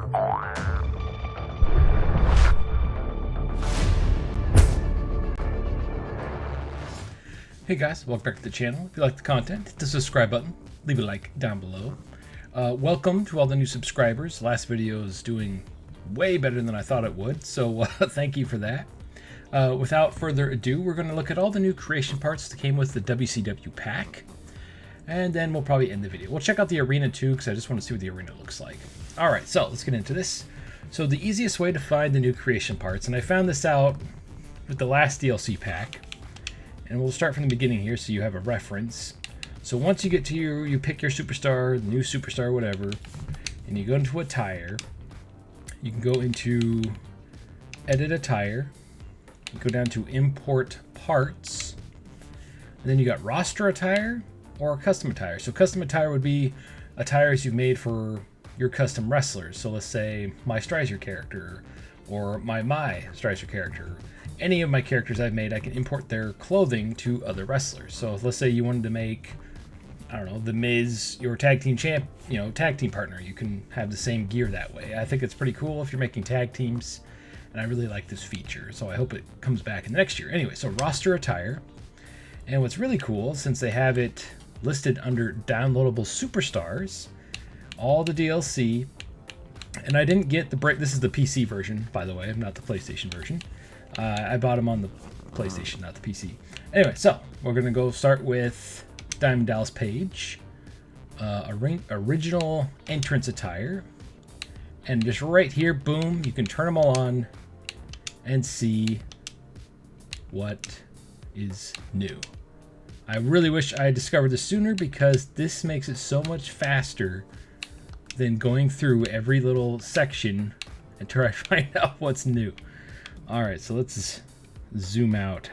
Hey guys, welcome back to the channel. If you like the content, hit the subscribe button, leave a like down below. Welcome to all the new subscribers. Last video is doing way better than I thought it would, so thank you for that. Without further ado, we're going to look at all the new creation parts that came with the WCW Pack, and then we'll probably end the video. We'll check out the arena too, because I just want to see what the arena looks like. Alright, so let's get into this. So the easiest way to find the new creation parts, and I found this out with the last DLC pack, and we'll start from the beginning here so you have a reference. So once you get to you pick your superstar, new superstar, whatever, and you go into attire. You can go into edit attire. You go down to import parts. And then you got roster attire or custom attire. So custom attire would be attires you've made for your custom wrestlers. So let's say my Strizer character or my Strizer character. Any of my characters I've made, I can import their clothing to other wrestlers. So let's say you wanted to make, I don't know, The Miz your tag team tag team partner. You can have the same gear that way. I think it's pretty cool if you're making tag teams, and I really like this feature. So I hope it comes back in the next year. Anyway, so roster attire. And what's really cool, since they have it listed under downloadable superstars, all the DLC, and I didn't get the this is the PC version, by the way, not the PlayStation version. I bought them on the PlayStation, not the PC. Anyway, so we're going to go start with Diamond Dallas Page, original entrance attire, and just right here, boom, you can turn them all on and see what is new. I really wish I had discovered this sooner, because this makes it so much faster than going through every little section and try to find out what's new. All right, so let's zoom out.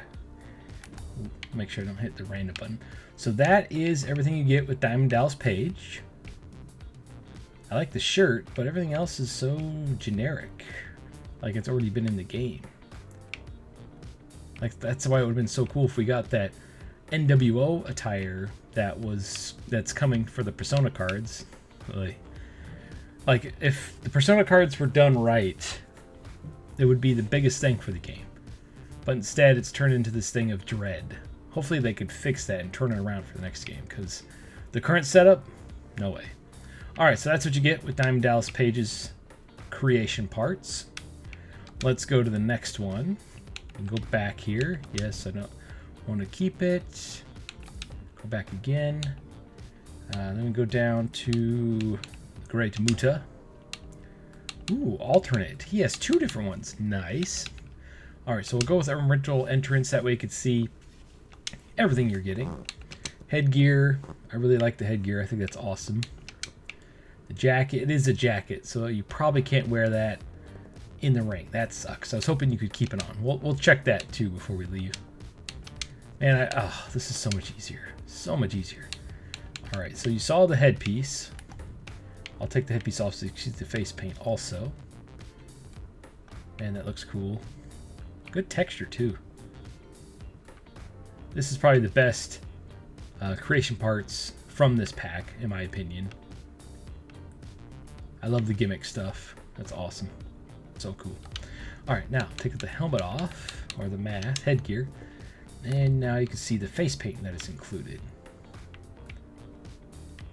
Make sure I don't hit the random button. So that is everything you get with Diamond Dallas Page. I like the shirt, but everything else is so generic. Like it's already been in the game. Like that's why it would have been so cool if we got that NWO attire that's coming for the Persona cards. Like if the Persona cards were done right, it would be the biggest thing for the game. But instead, it's turned into this thing of dread. Hopefully they could fix that and turn it around for the next game, because the current setup, no way. Alright, so that's what you get with Diamond Dallas Page's creation parts. Let's go to the next one. And go back here. Yes, I don't want to keep it. Go back again. Then we go down to Great Muta. Ooh, alternate. He has two different ones. Nice. Alright, so we'll go with our original entrance. That way you can see everything you're getting. Headgear. I really like the headgear. I think that's awesome. The jacket. It is a jacket, so you probably can't wear that in the ring. That sucks. I was hoping you could keep it on. We'll check that too before we leave. Man, this is so much easier. So much easier. Alright, so you saw the headpiece. I'll take the headpiece off so you can see the face paint also. And that looks cool. Good texture too. This is probably the best creation parts from this pack, in my opinion. I love the gimmick stuff. That's awesome. So cool. Alright, now take the helmet off, or the mask, headgear. And now you can see the face paint that is included.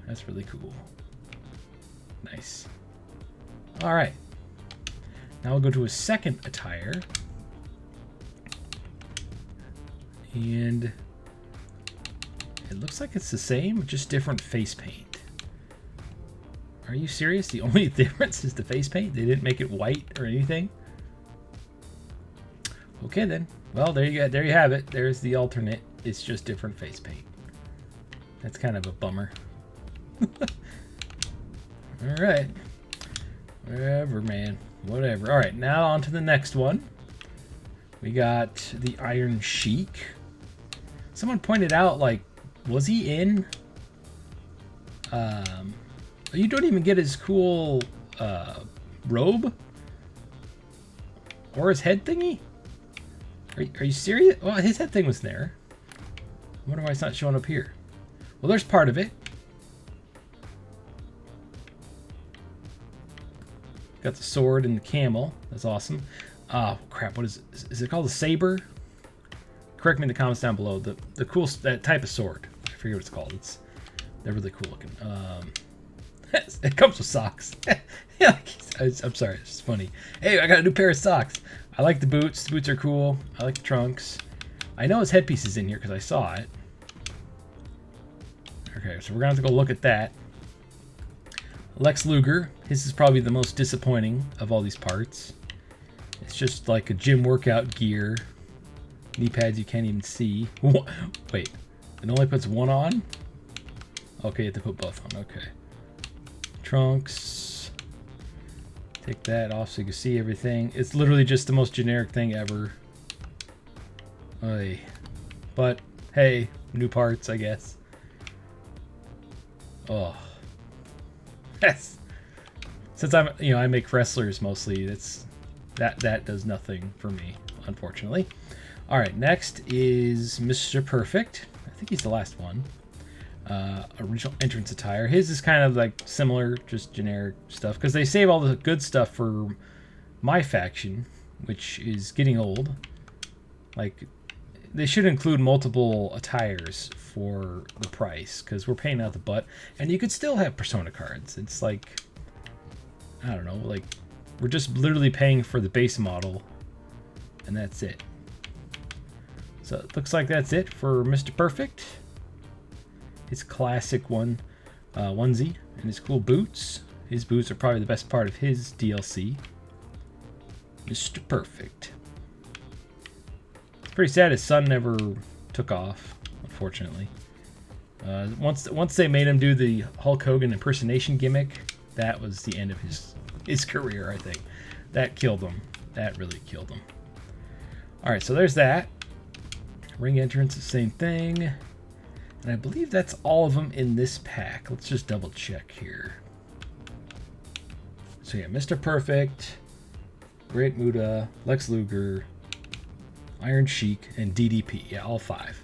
That's really cool. Nice. Alright. Now we'll go to a second attire. And it looks like it's the same, just different face paint. Are you serious? The only difference is the face paint? They didn't make it white or anything? Okay then. Well, there you go. There you have it. There's the alternate. It's just different face paint. That's kind of a bummer. Alright. Whatever, man. Whatever. Alright, now on to the next one. We got the Iron Sheik. Someone pointed out, like, was he in? You don't even get his cool robe? Or his head thingy? Are you serious? Well, his head thing was there. I wonder why it's not showing up here. Well, there's part of it. Got the sword and the camel. That's awesome. Oh, crap. What is it? Is it called a saber? Correct me in the comments down below. The cool, that type of sword. I forget what it's called. They're really cool looking. It comes with socks. Yeah, I'm sorry. It's just funny. Hey, I got a new pair of socks. I like the boots. The boots are cool. I like the trunks. I know his headpiece is in here because I saw it. Okay, so we're going to have to go look at that. Lex Luger. His is probably the most disappointing of all these parts. It's just like a gym workout gear. Knee pads you can't even see. Wait, it only puts one on? Okay, you have to put both on. Okay. Trunks. Take that off so you can see everything. It's literally just the most generic thing ever. Oy. But, hey, new parts, I guess. Oh. Yes. Since I make wrestlers mostly, that does nothing for me, unfortunately. All right, next is Mr. Perfect. I think he's the last one. Original entrance attire. His is kind of like similar, just generic stuff, because they save all the good stuff for MyFaction, which is getting old. Like, they should include multiple attires for the price, because we're paying out the butt, and you could still have Persona cards. It's like, I don't know, like, we're just literally paying for the base model, and that's it. So it looks like that's it for Mr. Perfect. His classic onesie and his cool boots. His boots are probably the best part of his DLC. Mr. Perfect. It's pretty sad his son never took off, unfortunately. Once they made him do the Hulk Hogan impersonation gimmick, that was the end of his career, I think. That killed him. That really killed him. Alright, so there's that. Ring entrance, the same thing. And I believe that's all of them in this pack. Let's just double check here. So yeah, Mr. Perfect, Great Muta, Lex Luger, Iron Sheik, and DDP. Yeah, all 5.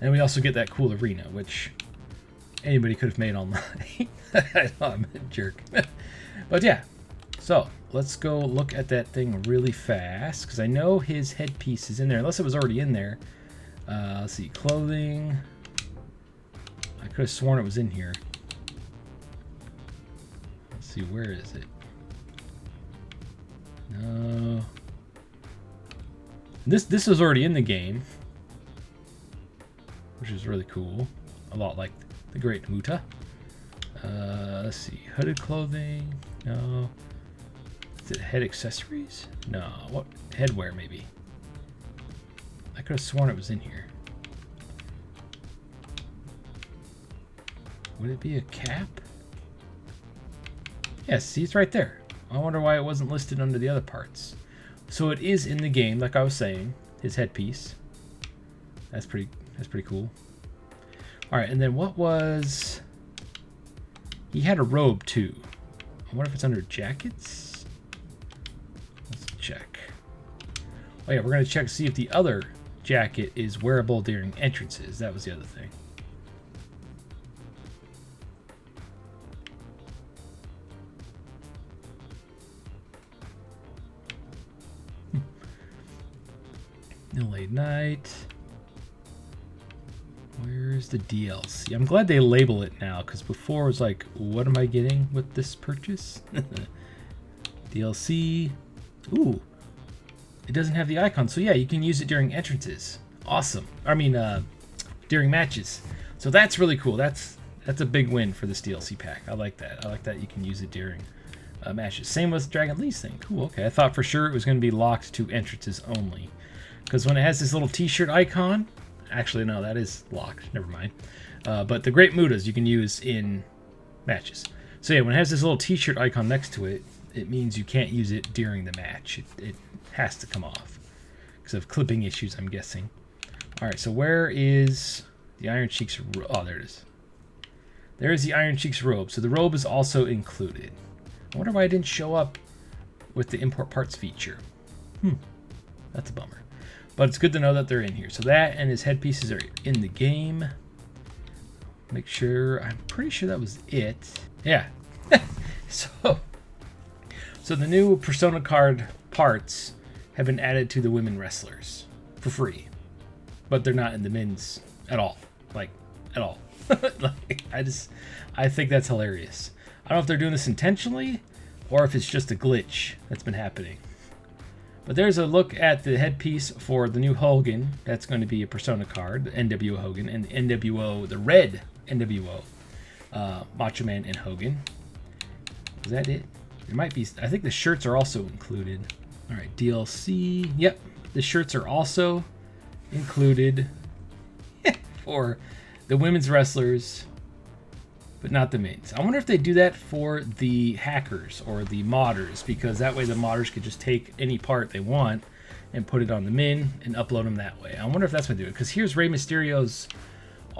And we also get that cool arena, which anybody could have made online. I know I'm a jerk. But yeah, so let's go look at that thing really fast, because I know his headpiece is in there, unless it was already in there. Let's see, clothing. I could have sworn it was in here. Let's see, where is it? No. This was already in the game, which is really cool. A lot like the Great Muta. Let's see, hooded clothing. No. Is it head accessories? No. What? Headwear, maybe. I could have sworn it was in here. Would it be a cap? Yes, see, it's right there. I wonder why it wasn't listed under the other parts. So it is in the game, like I was saying. His headpiece. That's pretty cool. Alright, and then what was... He had a robe, too. I wonder if it's under jackets? Let's check. Oh yeah, we're going to check to see if the other jacket is wearable during entrances. That was the other thing. No late night. Where's the DLC? I'm glad they label it now, because before it was like, what am I getting with this purchase? DLC. Ooh. It doesn't have the icon, so yeah, you can use it during entrances. Awesome. I mean, during matches. So that's really cool. That's a big win for this DLC pack. I like that. I like that you can use it during matches. Same with Dragon Lee's thing. Cool, okay. I thought for sure it was going to be locked to entrances only. Because when it has this little t-shirt icon... Actually, no, that is locked. Never mind. But the Great Mutas you can use in matches. So yeah, when it has this little t-shirt icon next to it, it means you can't use it during the match. It has to come off. Because of clipping issues, I'm guessing. Alright, so where is the Iron Sheik's robe? Oh, there it is. There is the Iron Sheik's robe. So the robe is also included. I wonder why it didn't show up with the import parts feature. That's a bummer. But it's good to know that they're in here. So that and his headpieces are in the game. Make sure, I'm pretty sure that was it. Yeah. So, So the new Persona card parts have been added to the women wrestlers for free, but they're not in the men's at all. Like, at all. Like, I think that's hilarious. I don't know if they're doing this intentionally or if it's just a glitch that's been happening. But there's a look at the headpiece for the new Hogan. That's going to be a Persona card, the NWO Hogan, and the NWO, the red NWO, Macho Man and Hogan. Is that it? There might be, I think the shirts are also included. All right, DLC. Yep, the shirts are also included for the women's wrestlers, but not the men's. I wonder if they do that for the hackers or the modders, because that way the modders could just take any part they want and put it on the men and upload them that way. I wonder if that's what they do. Because here's Rey Mysterio's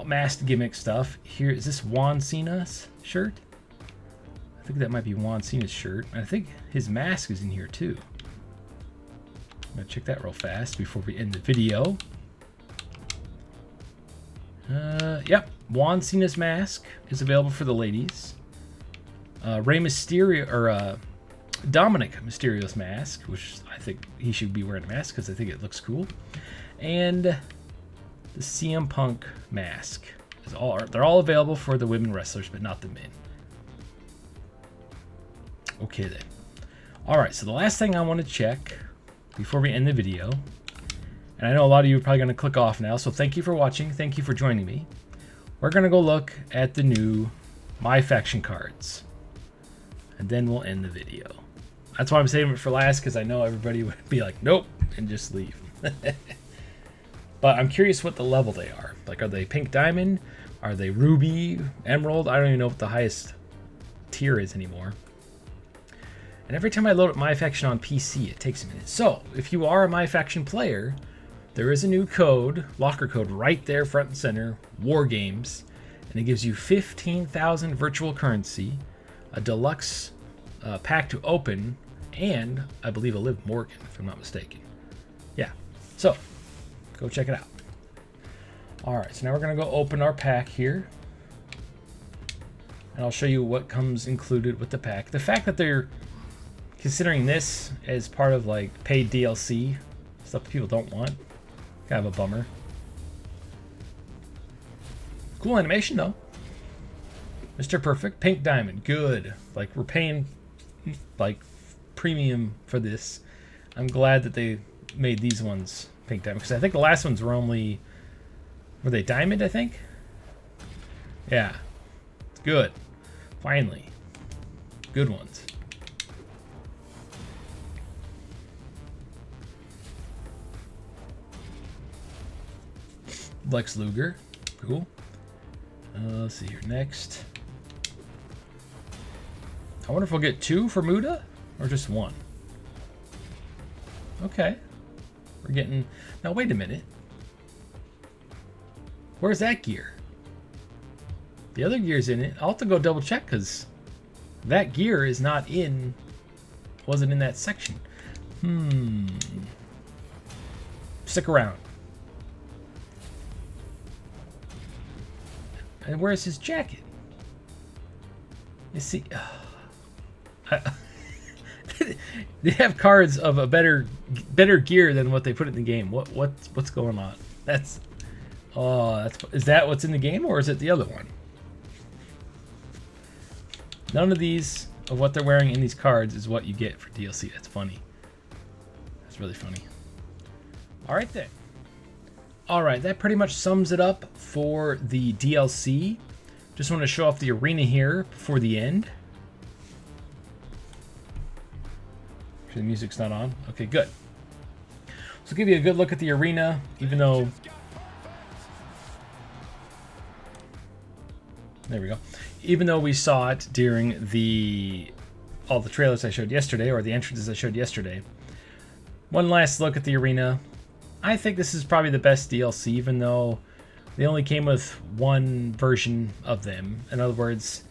masked gimmick stuff. Here, is this Juan Cena's shirt? I think that might be Juan Cena's shirt. I think his mask is in here too. I'm gonna check that real fast before we end the video. Yep, Juan Cena's mask is available for the ladies. Rey Mysterio, or Dominic Mysterio's mask, which I think he should be wearing a mask because I think it looks cool. And the CM Punk mask is they're all available for the women wrestlers, but not the men. Okay then. All right, so the last thing I want to check before we end the video, and I know a lot of you are probably going to click off now, so thank you for watching. Thank you for joining me. We're going to go look at the new MyFaction cards, and then we'll end the video. That's why I'm saving it for last, because I know everybody would be like, nope, and just leave. But I'm curious what the level they are. Like, are they pink diamond? Are they ruby, emerald? I don't even know what the highest tier is anymore. And every time I load up MyFaction on PC, it takes a minute. So, if you are a MyFaction player, there is a new code, locker code, right there, front and center, War Games, and it gives you 15,000 virtual currency, a deluxe pack to open, and I believe a Liv Morgan, if I'm not mistaken. Yeah, so go check it out. All right, so now we're gonna go open our pack here, and I'll show you what comes included with the pack. The fact that they're considering this as part of like paid DLC, stuff people don't want, kind of a bummer. Cool animation though. Mr. Perfect, pink diamond, good. Like, we're paying like premium for this. I'm glad that they made these ones pink diamond, because I think the last ones were they diamond, I think? Yeah, good. Finally, good ones. Lex Luger, cool. Let's see here, next. I wonder if we'll get 2 for Muda, or just 1. Okay. We're getting... Now, wait a minute. Where's that gear? The other gear's in it. I'll have to go double check, because that gear is not in... wasn't in that section. Stick around. And where's his jacket? You see, they have cards of a better gear than what they put in the game. What's going on? Is that what's in the game, or is it the other one? None of these of what they're wearing in these cards is what you get for DLC. That's funny. That's really funny. All right then. Alright, that pretty much sums it up for the DLC. Just want to show off the arena here before the end. Actually, the music's not on. Okay, good. So give you a good look at the arena, even though... There we go. Even though we saw it during all the trailers I showed yesterday, or the entrances I showed yesterday. One last look at the arena. I think this is probably the best DLC, even though they only came with one version of them. In other words,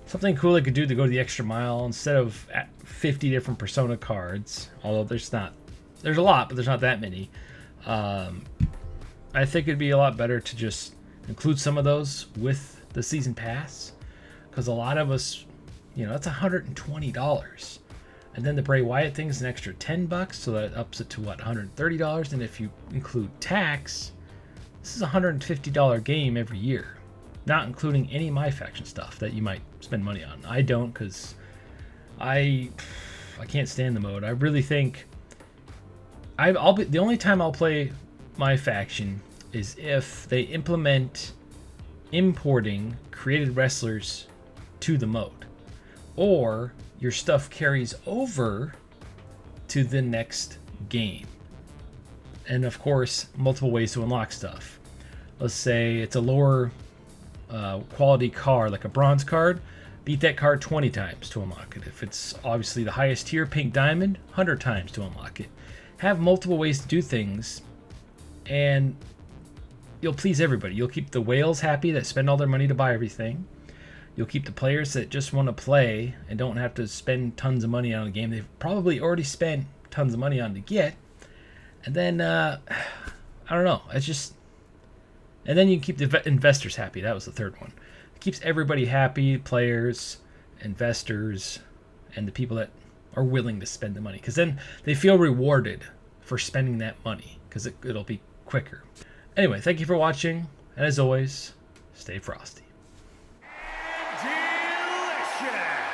something cool they could do to go to the extra mile instead of 50 different Persona cards. Although there's a lot, but there's not that many. I think it'd be a lot better to just include some of those with the season pass, because a lot of us, that's $120. And then the Bray Wyatt thing is an extra $10, so that ups it to what, $130. And if you include tax, this is a $150 game every year, not including any MyFaction stuff that you might spend money on. I don't, because I can't stand the mode. I really think the only time I'll play MyFaction is if they implement importing created wrestlers to the mode, or your stuff carries over to the next game. And of course, multiple ways to unlock stuff. Let's say it's a lower quality card, like a bronze card. Beat that card 20 times to unlock it. If it's obviously the highest tier, pink diamond, 100 times to unlock it. Have multiple ways to do things, and you'll please everybody. You'll keep the whales happy that spend all their money to buy everything. You'll keep the players that just want to play and don't have to spend tons of money on a game they've probably already spent tons of money on to get. And then, I don't know. It's just... And then you can keep the investors happy. That was the third one. It keeps everybody happy, players, investors, and the people that are willing to spend the money. Because then they feel rewarded for spending that money, because it'll be quicker. Anyway, thank you for watching. And as always, stay frosty. Delicious!